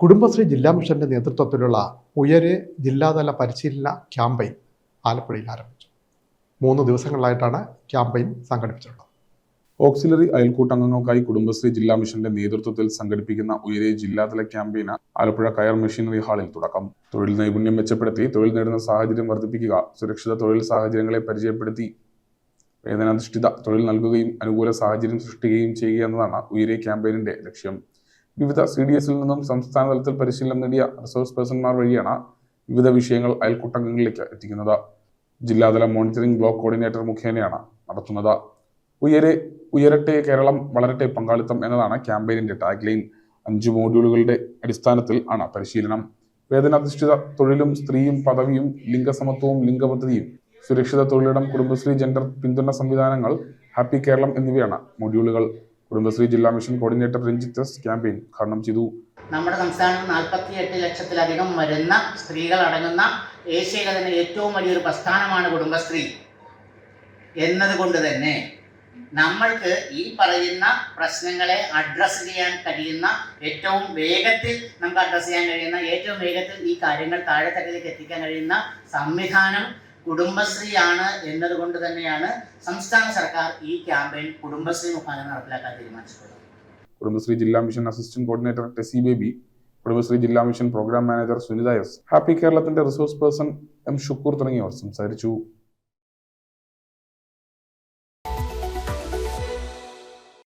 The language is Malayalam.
കുടുംബശ്രീ ജില്ലാ മിഷന്റെ നേതൃത്വത്തിലുള്ള ഉയരെ ജില്ലാതല പരിശീലന ക്യാമ്പയിൻ ആലപ്പുഴയിൽ ആരംഭിച്ചു. 3 ദിവസങ്ങളിലായിട്ടാണ് ക്യാമ്പയിൻ സംഘടിപ്പിച്ചിട്ടുള്ളത്. ഓക്സിലറി അയൽക്കൂട്ടംഗങ്ങൾക്കായി കുടുംബശ്രീ ജില്ലാ മിഷന്റെ നേതൃത്വത്തിൽ സംഘടിപ്പിക്കുന്ന ഉയരെ ജില്ലാതല ക്യാമ്പയിന് ആലപ്പുഴ കയർ മെഷീനറി ഹാളിൽ തുടക്കം. തൊഴിൽ നൈപുണ്യം മെച്ചപ്പെടുത്തി തൊഴിൽ നേടുന്ന സാഹചര്യം വർദ്ധിപ്പിക്കുക, സുരക്ഷിത തൊഴിൽ സാഹചര്യങ്ങളെ പരിചയപ്പെടുത്തി വേതനാധിഷ്ഠിത തൊഴിൽ നൽകുകയും അനുകൂല സാഹചര്യം സൃഷ്ടിക്കുകയും ചെയ്യുക എന്നതാണ് ഉയരെ ക്യാമ്പയിനിന്റെ ലക്ഷ്യം. വിവിധ CDSൽ നിന്നും സംസ്ഥാന തലത്തിൽ പരിശീലനം നേടിയ റിസോഴ്സ് പേഴ്സൺമാർ വഴിയാണ് വിവിധ വിഷയങ്ങൾ അയൽക്കൂട്ടംഗങ്ങളിലേക്ക് എത്തിക്കുന്നത്. ജില്ലാതല മോണിറ്ററിംഗ് ബ്ലോക്ക് കോർഡിനേറ്റർ മുഖേനയാണ് നടത്തുന്നത്. ഉയരട്ടെ കേരളം വളരട്ടെ പങ്കാളിത്തം എന്നതാണ് ക്യാമ്പയിനിന്റെ ടാഗ് ലൈൻ. 5 മോഡ്യൂളുകളുടെ അടിസ്ഥാനത്തിൽ ആണ് പരിശീലനം. വേതനാധിഷ്ഠിത തൊഴിലും സ്ത്രീയും പദവിയും ലിംഗസമത്വവും ലിംഗപദ്ധതിയും സുരക്ഷിത തൊഴിലിടം കുടുംബശ്രീ ജെൻഡർ പിന്തുണ സംവിധാനങ്ങൾ ഹാപ്പി കേരളം എന്നിവയാണ് മൊഡ്യൂളുകൾ. കുടുംബശ്രീ ജില്ലാ mission coordinator Ranjith S campaign ഉദ്ഘാടനം ചെയ്തു. നമ്മുടെ സംസ്ഥാനത്ത് 48 ലക്ഷത്തിലധികം വരുന്ന സ്ത്രീകൾ അടങ്ങുന്ന ഏഷ്യയിലെ തന്നെ ഏറ്റവും വലിയൊരു പ്രസ്ഥാനമാണ് കുടുംബശ്രീ എന്നതുകൊണ്ട് തന്നെ നമ്മൾക്ക് ഈ പറയുന്ന പ്രശ്നങ്ങളെ അഡ്രസ്സ് ചെയ്യാൻ കഴിയുന്ന ഏറ്റവും വേഗത്തിൽ ഈ കാര്യങ്ങൾ താഴെത്തട്ടിലേക്ക് എത്തിക്കാൻ കഴിയുന്ന സംവിധാനം കുടുംബശ്രീയാണ് എന്നതുകൊണ്ട് തന്നെയാണ് സംസ്ഥാന സർക്കാർ ഈ ക്യാമ്പയിൻ കുടുംബശ്രീ മുഖാന്തരം നടപ്പിലാക്കാൻ തീരുമാനിച്ചിട്ടുള്ളത്. കുടുംബശ്രീ ജില്ലാ mission assistant coordinator Tessy Baby, Kudumbashree ജില്ലാ mission programme manager Sunitha S, happy കേരളത്തിന്റെ റിസോഴ്സ് പേഴ്സൺ M ഷുക്കൂർ തുടങ്ങിയവർ സംസാരിച്ചു.